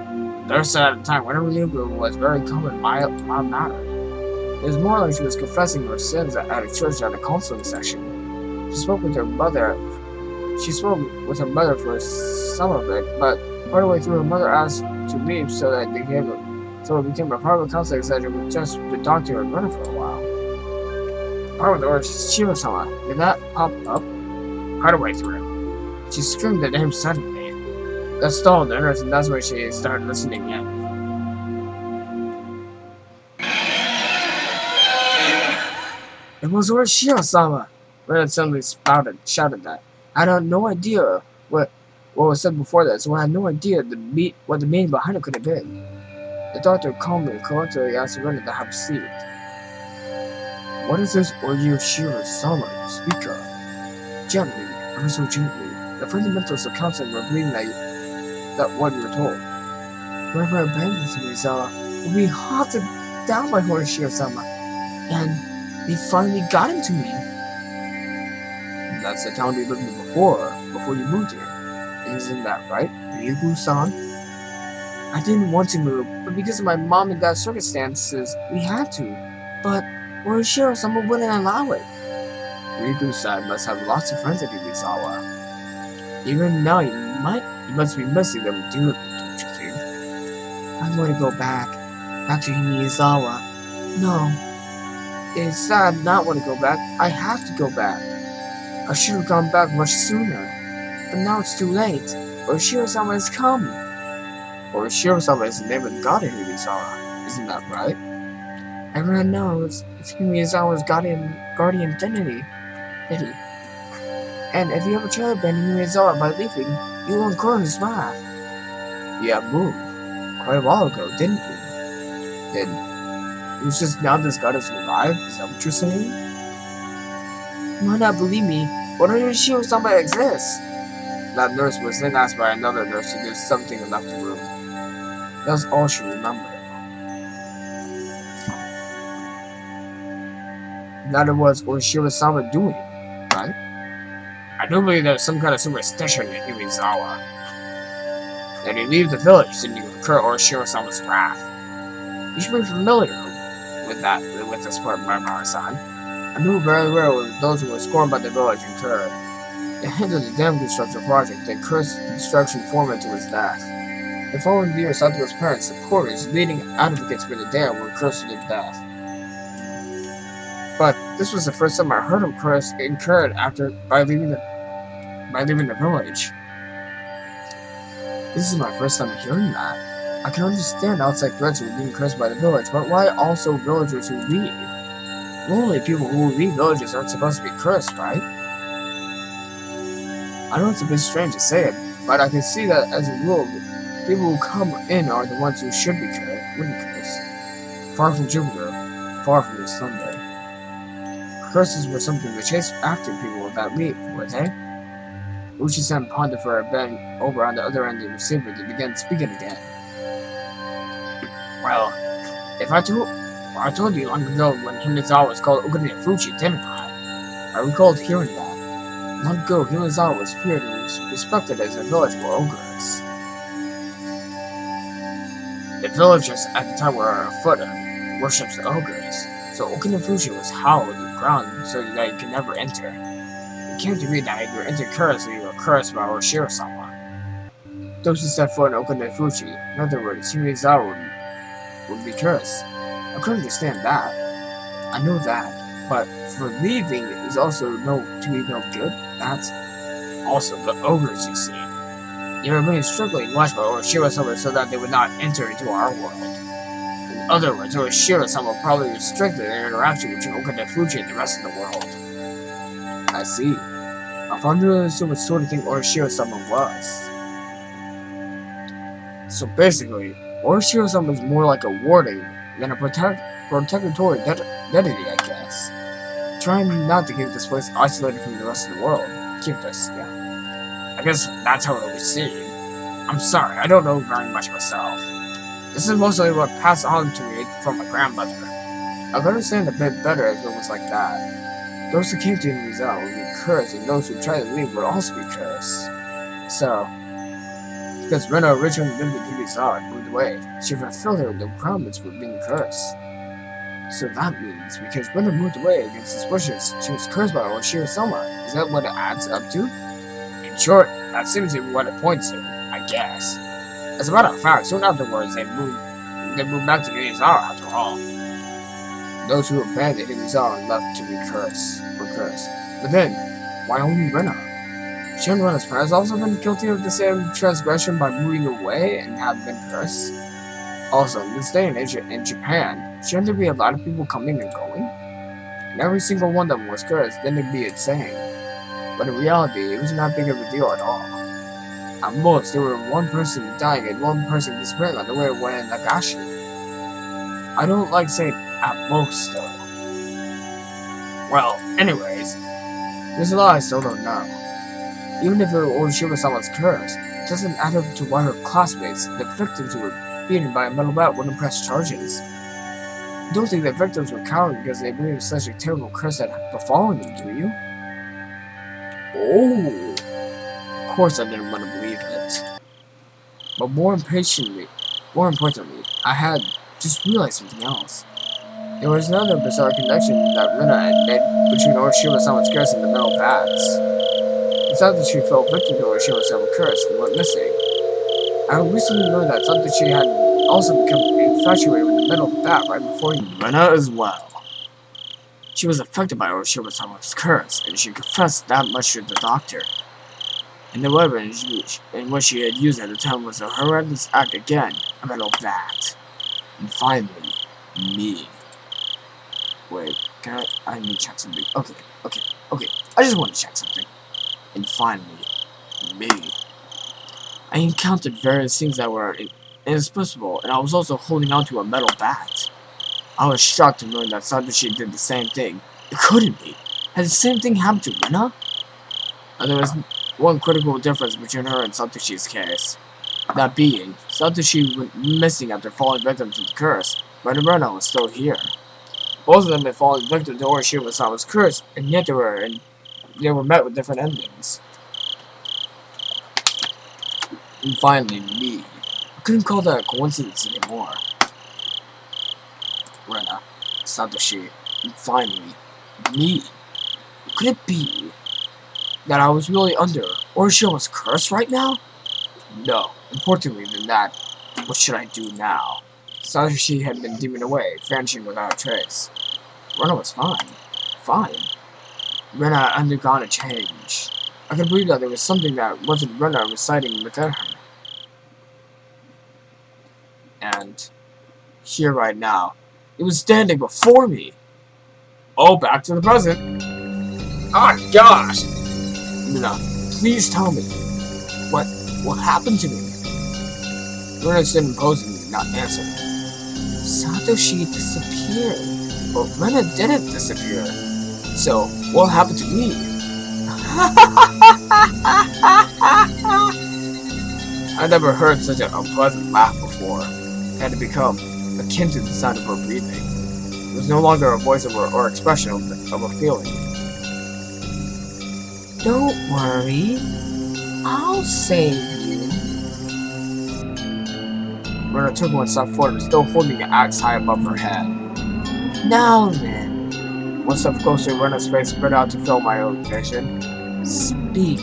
The nurse said at the time, whenever you was very calm and mild mannered. It was more like she was confessing her sins at a church at a counseling session. She spoke with her mother for some of it, but part of the way through, her mother asked to leave so it became a private counseling session with just the doctor and Rena for a while. Part of the word Shiro-sama did not pop up part of the way through. She screamed the name suddenly. That stalled the nurse, and that's when she started listening in. It was Oshiro-sama! Rena suddenly shouted that. I had no idea what was said before that, so I had no idea what the meaning behind it could have been. The doctor calmly and collectedly asked Rena to have a seat. What is this Oshiro-sama you speak of? Gently, ever so gently. The fundamentals of counseling were believing that what you were told. Whoever abandons me, Zawa, will be haunted down by Oshiro-sama. And they finally got him to me. That's the town you lived in before you moved here. Isn't that right, Ryugu-san? I didn't want to move, but because of my mom and dad's circumstances, we had to. But Oshiro-sama wouldn't allow it. Ryugu-san must have lots of friends at Ibizawa. Even now, you must be missing them dearly, don't you think? I'm going to go back to Himizawa. No, it's sad not want to go back. I have to go back. I should have gone back much sooner. But now it's too late. Urashima-sama has come. Urashima-sama is the name of the god of Higurashi, isn't that right? Everyone knows it's Higurashi-sama's guardian entity. And if you ever try to bend Higurashi by leaving, you will incur his wrath. You have moved quite a while ago, didn't you? Then it was just now this god has arrived? Is that what you're saying? You might not believe me, but Urashima-sama exists. That nurse was then asked by another nurse to do something and left the room. That was all she remembered. That it was Urashima-sama doing, right? I do believe there's some kind of superstition in Higurashi. That he leave the village and you incur Urashima-sama's wrath. You should be familiar with this part, Maimara-san. I knew very well those who were scorned by the village incurred. The head of the dam construction project then cursed the construction foreman to his death. The following year, Satoru's parents, supporters, leading advocates for the dam, were cursed to death. But this was the first time I heard of curse incurred by leaving the village. This is my first time hearing that. I can understand outside threats who are being cursed by the village, but why also villagers who leave? Normally, people who leave villages aren't supposed to be cursed, right? I know it's a bit strange to say it, but I can see that as a rule, people who come in are the ones who should be cursed. Far from Jupiter, far from his thunder. Curses were something to chase after people that leave, were they? Uchi-san pondered for a bit over on the other end of the receiver to begin speaking again. Well, I told you long ago when Hinazawa was called Onikakushi, didn't I? I recalled hearing that. Long ago, Hinazawa was feared and respected as a village for ogres. The villagers at the time were afoot and worshipped the ogres, so Onikakushi was hallowed to the ground so that you could never enter. It came to read that if you were entered cursed, you were cursed by Urashima-sama. Those who set foot in Onikakushi, in other words, Hinazawa would be cursed. I couldn't understand that. I know that, but for leaving is also to be no good. That's also the ogres, you see. They remained strictly watched by Urashima-sama so that they would not enter into our world. In other words, Urashima-sama probably restricted their interaction between Onikakushi and the rest of the world. I see. I finally understood what sort of thing Urashima-sama was. So basically, Urashima-sama is more like a warding than a protectory entity, I guess. Trying not to keep this place isolated from the rest of the world. I guess that's how it was seen. I'm sorry, I don't know very much myself. This is mostly what passed on to me from my grandmother. I could understand a bit better if it was like that. Those who came to Hinazawa would be cursed, and those who tried to leave would also be cursed. So, because Rena originally lived in Hinazawa and moved away, she fulfilled her requirements for being cursed. So that means, because Rena moved away against his wishes, she was cursed by Urashima-sama. Is that what it adds up to? In short, that seems to be what it points to, I guess. As a matter of fact, soon afterwards, they moved back to Hinazawa after all. Those who abandoned Hinazawa and left to be cursed were cursed. But then, why only Rena? Shouldn't Rena's parents also been guilty of the same transgression by moving away and have been cursed? Also, in this day and age in Japan, shouldn't there be a lot of people coming and going? And every single one of them was cursed, then it'd be insane. But in reality, it wasn't that big of a deal at all. At most, there were one person dying and one person disappearing on the way to Onikakushi. I don't like saying at most, though. Well, anyways, there's a lot I still don't know. Even if Urashima-sama's cursed, it doesn't add up to why her classmates, the victims who were beaten by a metal bat, wouldn't press charges. You don't think the victims were cowardly because they believed such a terrible curse had befallen them, do you? Oh! Of course I didn't want to believe it. But more importantly, I had just realized something else. There was another bizarre connection that Rena had made between Urashima-sama's curse and the metal bats. It's not that she fell victim to Urashima-sama's curse and went missing. I recently learned that Santoshi had also become infatuated with the metal bat right before you. Rena as well. She was affected by Orochima's curse, and she confessed that much to the doctor. And the weapon in which she had used at the time was a horrendous act again, a metal bat. And finally, me. Wait, I need to check something. Okay. I just want to check something. And finally, me. I encountered various things that were inexplicable, and I was also holding on to a metal bat. I was shocked to learn that Satoshi did the same thing. It couldn't be. Had the same thing happened to Rena? And there was one critical difference between her and Satoshi's case. That being, Satoshi went missing after falling victim to the curse, but Rena was still here. Both of them had fallen victim to Orochima's curse, and yet they were met with different endings. And finally, me. I couldn't call that a coincidence anymore. Rena, Satoshi, and finally, me. Could it be that I was really under Orochima's curse right now? No. Importantly than that, what should I do now? Satoshi had been demoned away, vanishing without a trace. Rena was fine. Fine. Rena had undergone a change. I could believe that there was something that wasn't Rena residing within her. And here right now, it was standing before me. Oh, back to the present. Oh gosh! Rena, please tell me. What happened to me? Rena stood imposingly, not answering. Satoshi disappeared. But Rena didn't disappear. So, what happened to me? I never heard such an unpleasant laugh before. It had become akin to the sound of her breathing. It was no longer a voice or expression of a feeling. Don't worry. I'll save you. Rena took one step forward, still holding the axe high above her head. Now then. One step closer, Rena's face spread out to fill my own vision. Speak.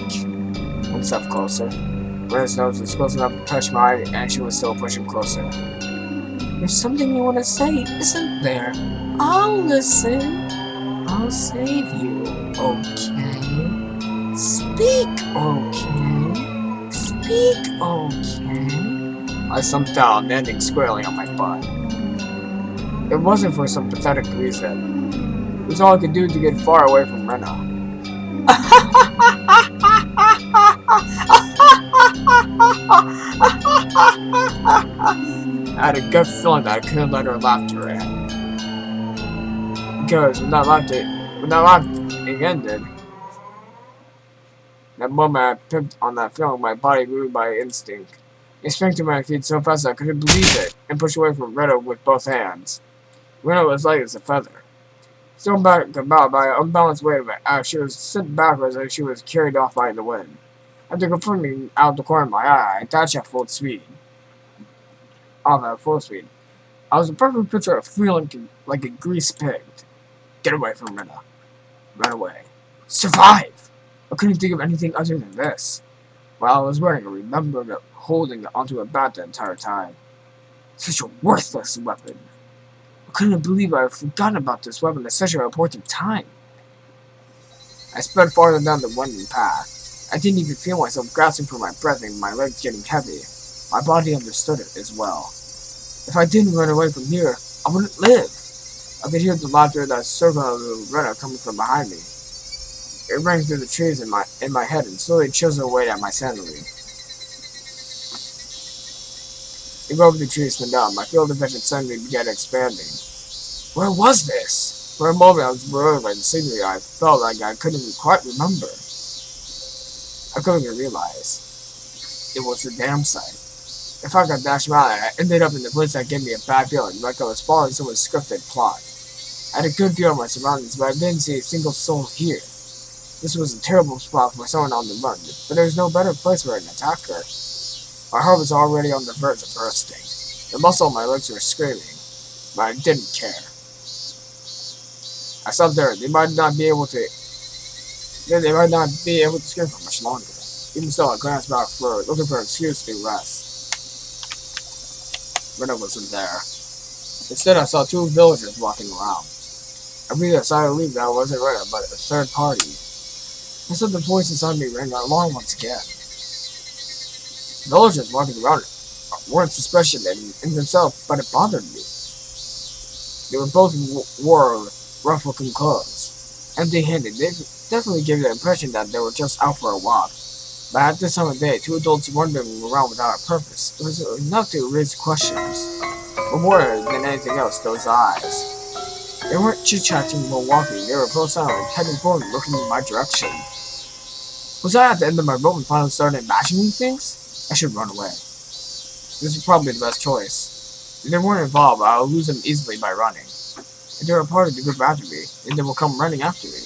One step closer. Rena's nose was close enough to touch mine, and she was still pushing closer. There's something you want to say, isn't there? I'll listen. I'll save you, okay? Speak, okay? Speak, okay? I slumped down, landing squarely on my butt. It wasn't for some pathetic reason. It was all I could do to get far away from Rena. I had a gut feeling that I couldn't let her laughter in. Because when that laughing ended, that moment I picked on that feeling, my body moved by instinct. I sprang to my feet so fast I couldn't believe it, and pushed away from Rena with both hands. Rena was light as a feather. Thrown back about by an unbalanced weight of it, as she was sent backwards as she was carried off by the wind. After confirming out the corner of my eye, I attached at full speed. Off at full speed. I was a perfect picture of feeling like a greased pig. Get away from Rena. Run away. Survive! I couldn't think of anything other than this. While I was running, I remembered holding onto a bat the entire time. Such a worthless weapon. I couldn't believe I had forgotten about this weapon at such an important time. I sped farther down the winding path. I didn't even feel myself grasping for my breath and my legs getting heavy. My body understood it as well. If I didn't run away from here, I wouldn't live. I could hear the laughter that circled Rena coming from behind me. It rang through the trees in my head and slowly chiseled away at my sanity. The grove of the trees thinned out. My field of vision suddenly began expanding. Where was this? For a moment I was bewildered by the scenery. I felt like I couldn't quite remember. I couldn't even realize. It was a damn sight. If I could dash out, I ended up in the place that gave me a bad feeling, like I was following someone's scripted plot. I had a good view of my surroundings, but I didn't see a single soul here. This was a terrible spot for someone on the run, but there was no better place for an attacker. My heart was already on the verge of bursting. The muscle of my legs were screaming, but I didn't care. I stopped there. They might not be able to scream for much longer. Even so, I glanced back looking for an excuse to rest. Rena wasn't there. Instead, I saw two villagers walking around. I breathed a sigh of relief that I wasn't right about a third party. Instead, the voice inside me rang alarm once again. Villagers walking around weren't suspicious in themselves, but it bothered me. They were both wore rough-looking clothes. Empty-handed, they definitely gave the impression that they were just out for a walk. But at this time of day, two adults wandering around without a purpose, it was enough to raise questions. But more than anything else, those eyes. They weren't chit-chatting while walking, they were both silent, heading forward, looking in my direction. Was I at the end of my rope and finally started imagining things? I should run away. This is probably the best choice. If they weren't involved, I'll lose them easily by running. If they were part of the group after me, then they will come running after me.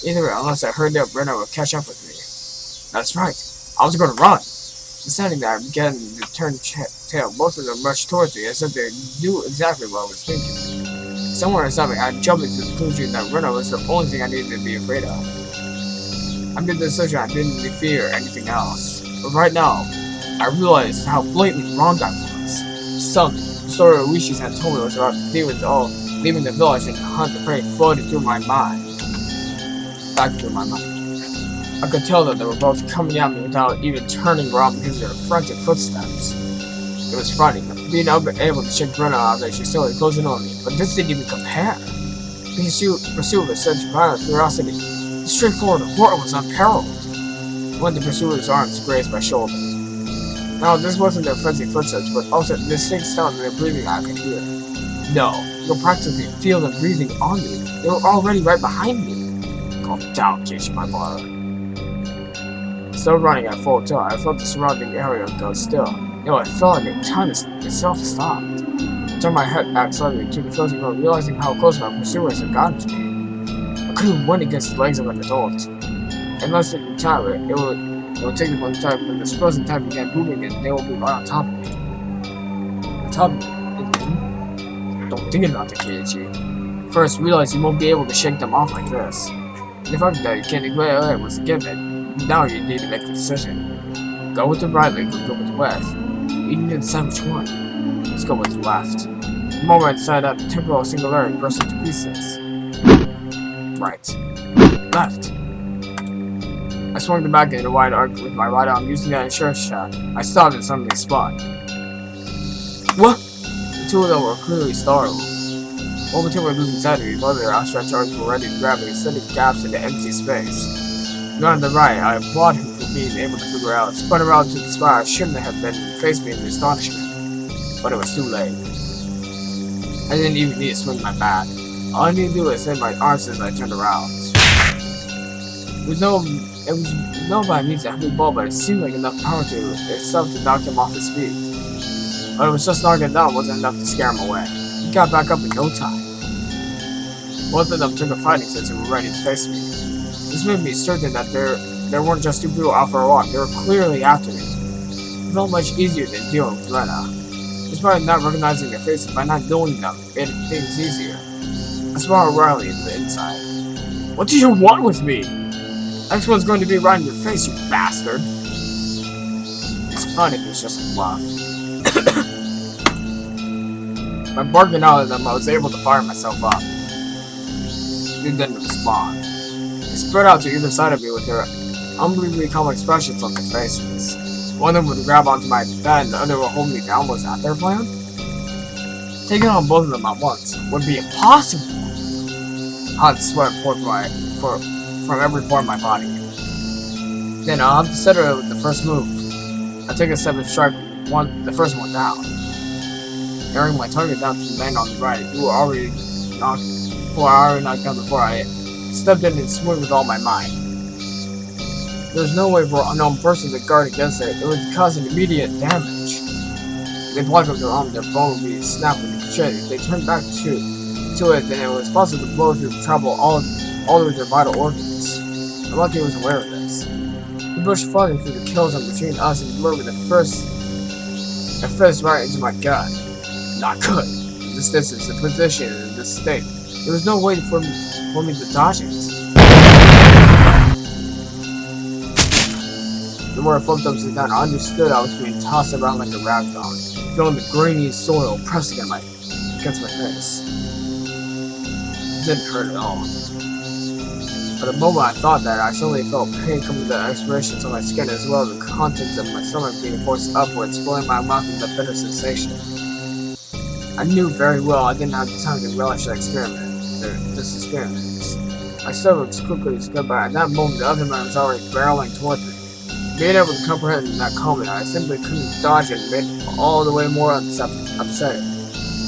Either way, unless I hurried up, Brenna would catch up with me. That's right. I was going to run. Deciding that I began to turn tail, both of them rushed towards me as if they knew exactly what I was thinking. Somewhere inside me, I jumped into the conclusion that Brenna was the only thing I needed to be afraid of. I made the decision I didn't fear anything else. But right now, I realized how blatantly wrong I was. The story Orishi's had told me was about demons all leaving the village and hunt the prey floated through my mind. Back through my mind. I could tell that they were both coming at me without even turning around because of their frantic footsteps. It was funny, being able to shake Brenna off as she slowly closing on me, but this didn't even compare. Being pursued with such violent ferocity, the straightforward horror was unparalleled. One of the pursuer's arms grazed my shoulder. Now, this wasn't their frenzied footsteps, but also the distinct sound of their breathing I could hear. No, you could practically feel them breathing on me. They were already right behind me. Calm down, Kishi, my brother. Still running at full tilt, I felt the surrounding area go still. I felt like time itself stopped. I turned my head back slightly to the closing road, realizing how close my pursuers had gotten to me. I couldn't win against the legs of an adult. In less than time, it would take them time when the frozen time began moving and they will be right on top of me. On top of me? Don't think about the Keiichi. First, realize you won't be able to shake them off like this. And the fact that you can't ignore it was a given. Now you need to make the decision. Go with the right leg or go with the left. You need to decide which one. Let's go with the left. The moment I decided that the temporal singularity burst into pieces. Right. Left. I swung the back in a wide arc with my right arm using that insurance shot. I stopped and suddenly spun. What? The two of them were clearly startled. One between were losing sight of me, both of their outstretched arms were ready to grab me, sending gaps into empty space. On the right, I applaud him for being able to figure out, spun around to the spot I shouldn't have been, and faced me in astonishment. But it was too late. I didn't even need to swing my bat. All I needed to do was send my arms as I turned around. It was no by means a heavy ball, but it seemed like enough power to itself to knock him off his feet. But it was just knocking down wasn't enough to scare him away. He got back up in no time. Both of them took a fighting sense and were ready to face me. This made me certain that there weren't just two people out for a walk, they were clearly after me. It felt much easier than dealing with Rena. Despite not recognizing their faces, by not knowing them, it made things easier. I smiled wryly into the inside. What do you want with me? Next one's going to be right in your face, you bastard. It's fun if it's just a bluff. By barking out at them, I was able to fire myself up. They didn't respond. They spread out to either side of me with their unbelievably calm expressions on their faces. One of them would grab onto my bed and the other would hold me down. Was that their plan? Taking on both of them at once would be impossible. Hot sweat poured from every pore of my body. Then I'll have to settle it with the first move. I took a step and strike the first one down. Narrowing my target down to the man on the right, who I already knocked down before I stepped in and swung with all my might. There was no way for an unknown person to guard against it. It would cause immediate damage. They blocked up their arm, their bone would be snapped with the shit. If they turned back to it, then it was possible to blow through the trouble all of their vital organs. I'm lucky he was aware of this. He pushed farther through the kill zone between us and delivered a fist right into my gut. Not good. This distance, the position, and this state. There was no way for me to dodge it. The more I flipped upside down, I understood I was being tossed around like a rag doll, feeling the grainy soil pressing against my face. It didn't hurt at all. But the moment I thought that, I suddenly felt pain coming to the expressions on my skin as well as the contents of my stomach being forced upwards, filling my mouth with a bitter sensation. I knew very well I didn't have the time to relish this experience. I struggled as quickly as could, but at that moment the other man was already barreling towards me. Being able to comprehend that comment, I simply couldn't dodge it and made it all the way more upsetting.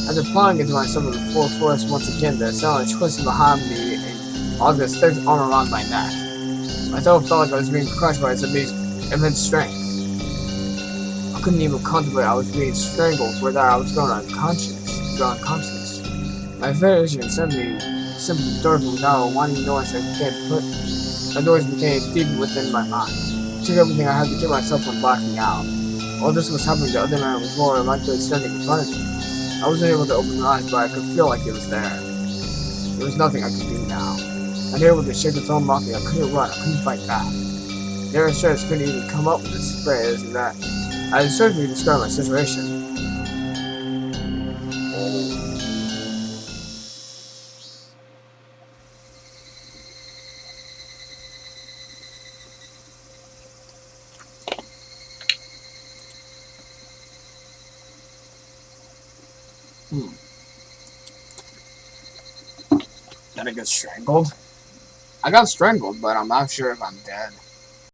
After plunging into myself with the full force once again, the assailant twisted behind me and locked his thick arm around my neck. My throat felt like I was being crushed by his immense strength. I couldn't even contemplate I was being strangled for that I was going unconscious. My vision simply darkened without a whining noise that noise became deep within my mind. It took everything I had to keep myself from blacking out. While this was happening, the other man was more likely standing in front of me. I wasn't able to open my eyes, but I could feel like he was there. There was nothing I could do now. I knew with the shape of own mocking, I couldn't run, I couldn't fight back. Their stress couldn't even come up with this phrase, and that I had certainly described my situation. Did I get strangled? I got strangled, but I'm not sure if I'm dead.